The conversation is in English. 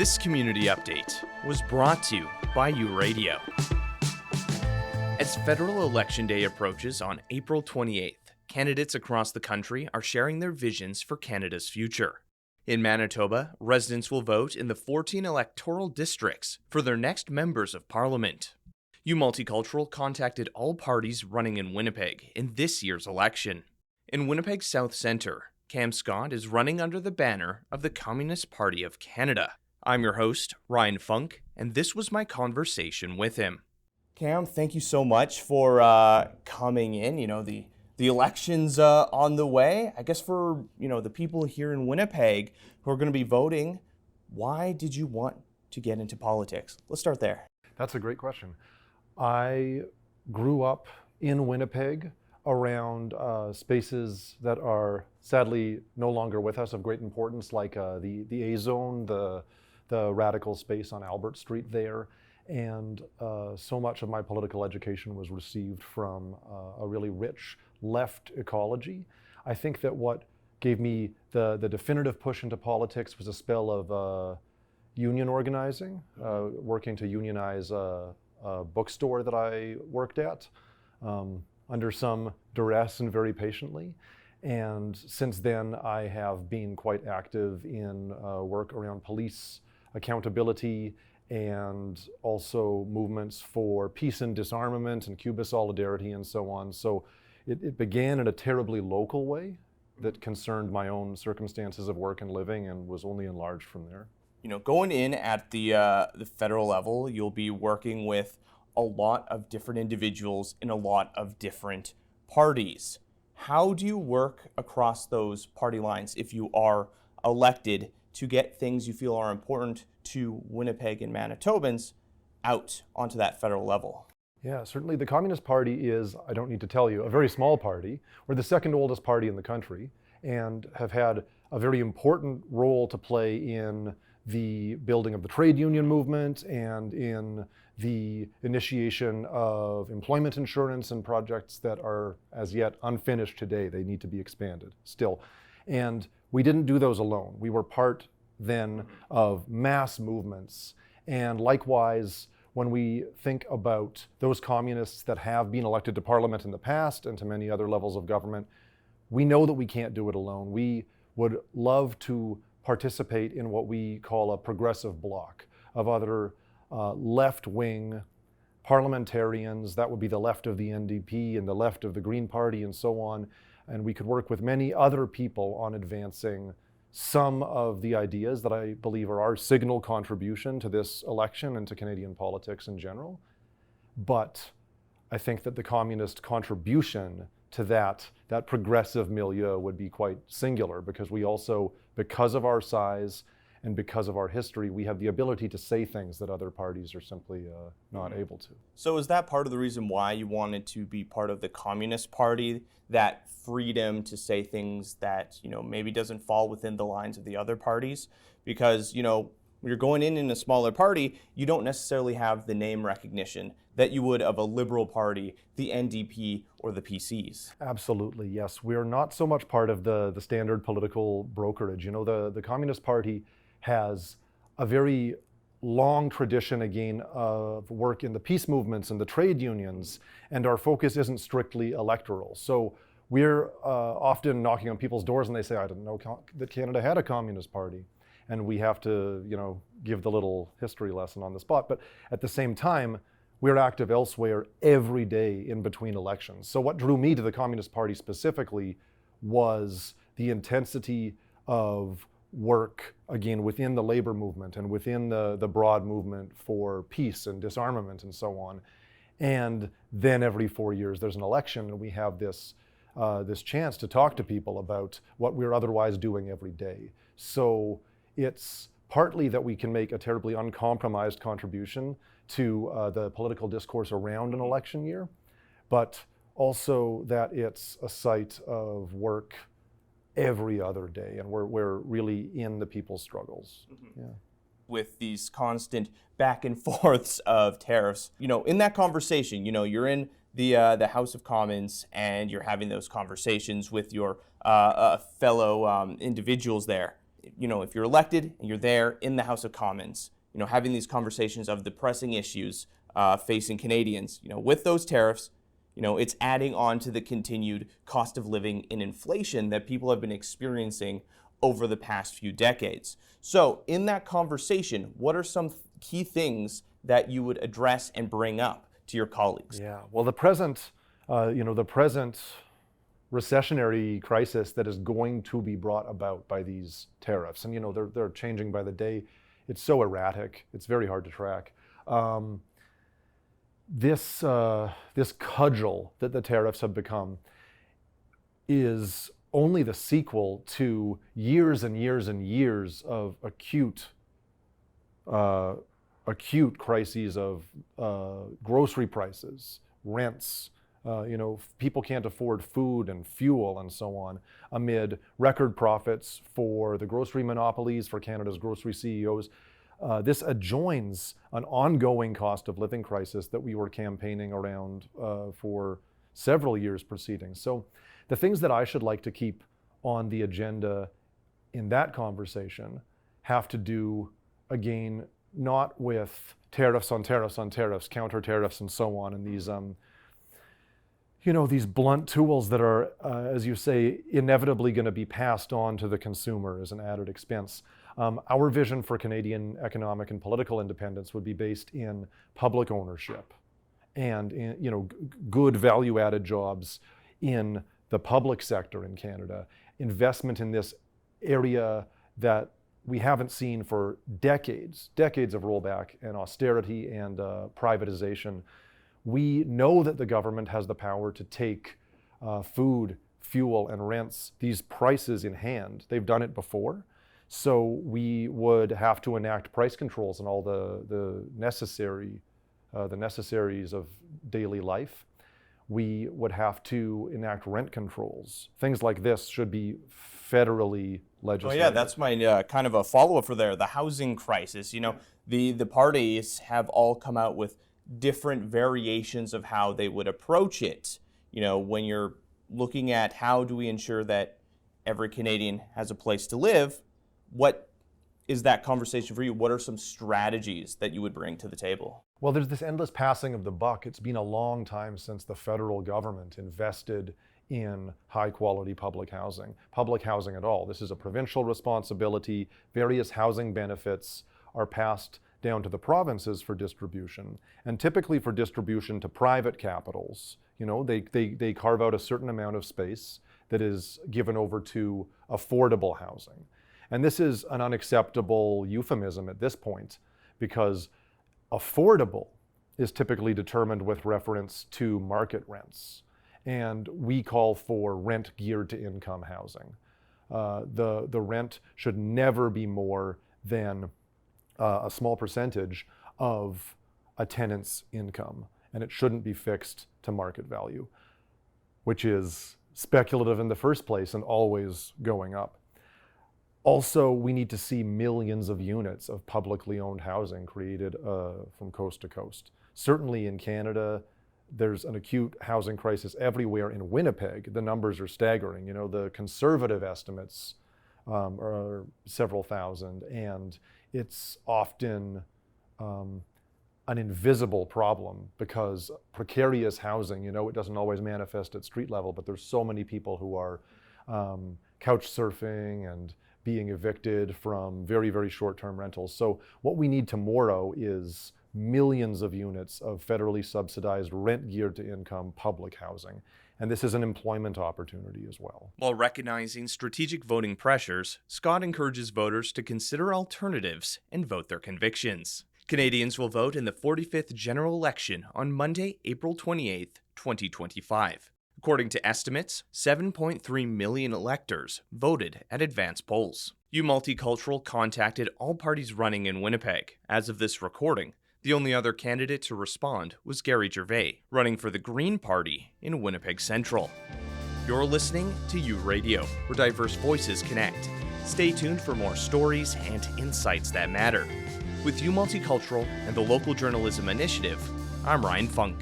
This community update was brought to you by U Radio. As federal election day approaches on April 28th, candidates across the country are sharing their visions for Canada's future. In Manitoba, residents will vote in the 14 electoral districts for their next members of parliament. U Multicultural contacted all parties running in Winnipeg in this year's election. In Winnipeg South Centre, Cam Scott is running under the banner of the Communist Party of Canada. I'm your host, Ryan Funk, and this was my conversation with him. Cam, thank you so much for coming in. The election's on the way. I guess for, the people here in Winnipeg who are going to be voting, why did you want to get into politics? Let's start there. That's a great question. I grew up in Winnipeg around spaces that are sadly no longer with us of great importance, like the A-Zone, the radical space on Albert Street there. And so much of my political education was received from a really rich left ecology. I think that what gave me the definitive push into politics was a spell of union organizing, working to unionize a bookstore that I worked at under some duress and very patiently. And since then, I have been quite active in work around police accountability and also movements for peace and disarmament and Cuba solidarity and so on. So it began in a terribly local way that concerned my own circumstances of work and living and was only enlarged from there. Going in at the federal level, you'll be working with a lot of different individuals in a lot of different parties. How do you work across those party lines if you are elected to get things you feel are important to Winnipeg and Manitobans out onto that federal level? Yeah, certainly the Communist Party is, I don't need to tell you, a very small party. We're the second oldest party in the country and have had a very important role to play in the building of the trade union movement and in the initiation of employment insurance and projects that are as yet unfinished today. They need to be expanded still. And we didn't do those alone. We were part then of mass movements. And likewise, when we think about those communists that have been elected to parliament in the past and to many other levels of government, we know that we can't do it alone. We would love to participate in what we call a progressive bloc of other left-wing parliamentarians. That would be the left of the NDP and the left of the Green Party and so on. And we could work with many other people on advancing some of the ideas that I believe are our signal contribution to this election and to Canadian politics in general. But I think that the communist contribution to that progressive milieu would be quite singular, because we also, because of our size and because of our history, we have the ability to say things that other parties are simply not able to. So is that part of the reason why you wanted to be part of the Communist Party, that freedom to say things that, maybe doesn't fall within the lines of the other parties? Because, when you're going in a smaller party, you don't necessarily have the name recognition that you would of a Liberal Party, the NDP, or the PCs. Absolutely, yes. We're not so much part of the standard political brokerage. The Communist Party has a very long tradition, again, of work in the peace movements and the trade unions, and our focus isn't strictly electoral. So we're often knocking on people's doors and they say, I didn't know that Canada had a Communist Party. And we have to, give the little history lesson on the spot. But at the same time, we're active elsewhere every day in between elections. So what drew me to the Communist Party specifically was the intensity of work, again, within the labor movement and within the broad movement for peace and disarmament and so on. And then every 4 years there's an election, and we have this chance to talk to people about what we're otherwise doing every day. So it's partly that we can make a terribly uncompromised contribution to the political discourse around an election year, but also that it's a site of work every other day, and we're really in the people's struggles. Mm-hmm. Yeah. With these constant back and forths of tariffs, in that conversation, you're in the House of Commons and you're having those conversations with your fellow individuals there. if you're elected and you're there in the House of Commons, having these conversations of the pressing issues facing Canadians, with those tariffs, it's adding on to the continued cost of living and inflation that people have been experiencing over the past few decades. So in that conversation, what are some key things that you would address and bring up to your colleagues? Yeah, well, the present recessionary crisis that is going to be brought about by these tariffs, and they're changing by the day. It's so erratic. It's very hard to track. This cudgel that the tariffs have become is only the sequel to years and years and years of acute crises of grocery prices, rents. People can't afford food and fuel and so on, amid record profits for the grocery monopolies, for Canada's grocery CEOs. This adjoins an ongoing cost of living crisis that we were campaigning around for several years preceding. So the things that I should like to keep on the agenda in that conversation have to do, again, not with tariffs on tariffs on tariffs, counter tariffs and so on, and these these blunt tools that are, as you say, inevitably going to be passed on to the consumer as an added expense. Our vision for Canadian economic and political independence would be based in public ownership and in, good value-added jobs in the public sector in Canada, investment in this area that we haven't seen for decades of rollback and austerity and privatization. We know that the government has the power to take food, fuel, and rents, these prices in hand. They've done it before. So we would have to enact price controls and all the necessaries of daily life. We would have to enact rent controls. Things like this should be federally legislated. Oh yeah, that's my kind of a follow-up for there. The housing crisis. The parties have all come out with different variations of how they would approach it. When you're looking at how do we ensure that every Canadian has a place to live, what is that conversation for you? What are some strategies that you would bring to the table? Well, there's this endless passing of the buck. It's been a long time since the federal government invested in high quality public housing at all. This is a provincial responsibility. Various housing benefits are passed down to the provinces for distribution, and typically for distribution to private capitals. They carve out a certain amount of space that is given over to affordable housing. And this is an unacceptable euphemism at this point, because affordable is typically determined with reference to market rents. And we call for rent geared to income housing. The rent should never be more than a small percentage of a tenant's income, and it shouldn't be fixed to market value, which is speculative in the first place and always going up. Also, we need to see millions of units of publicly owned housing created from coast to coast. Certainly in Canada, there's an acute housing crisis everywhere. In Winnipeg, the numbers are staggering. The conservative estimates are several thousand, and it's often an invisible problem because precarious housing, it doesn't always manifest at street level, but there's so many people who are couch surfing and being evicted from very, very short-term rentals. So what we need tomorrow is millions of units of federally subsidized rent geared to income public housing. And this is an employment opportunity as well. While recognizing strategic voting pressures, Scott encourages voters to consider alternatives and vote their convictions. Canadians will vote in the 45th general election on Monday, April 28th, 2025. According to estimates, 7.3 million electors voted at advance polls. Multicultural contacted all parties running in Winnipeg. As of this recording, the only other candidate to respond was Gary Gervais, running for the Green Party in Winnipeg Central. You're listening to U Radio, where diverse voices connect. Stay tuned for more stories and insights that matter. With Multicultural and the Local Journalism Initiative, I'm Ryan Funk.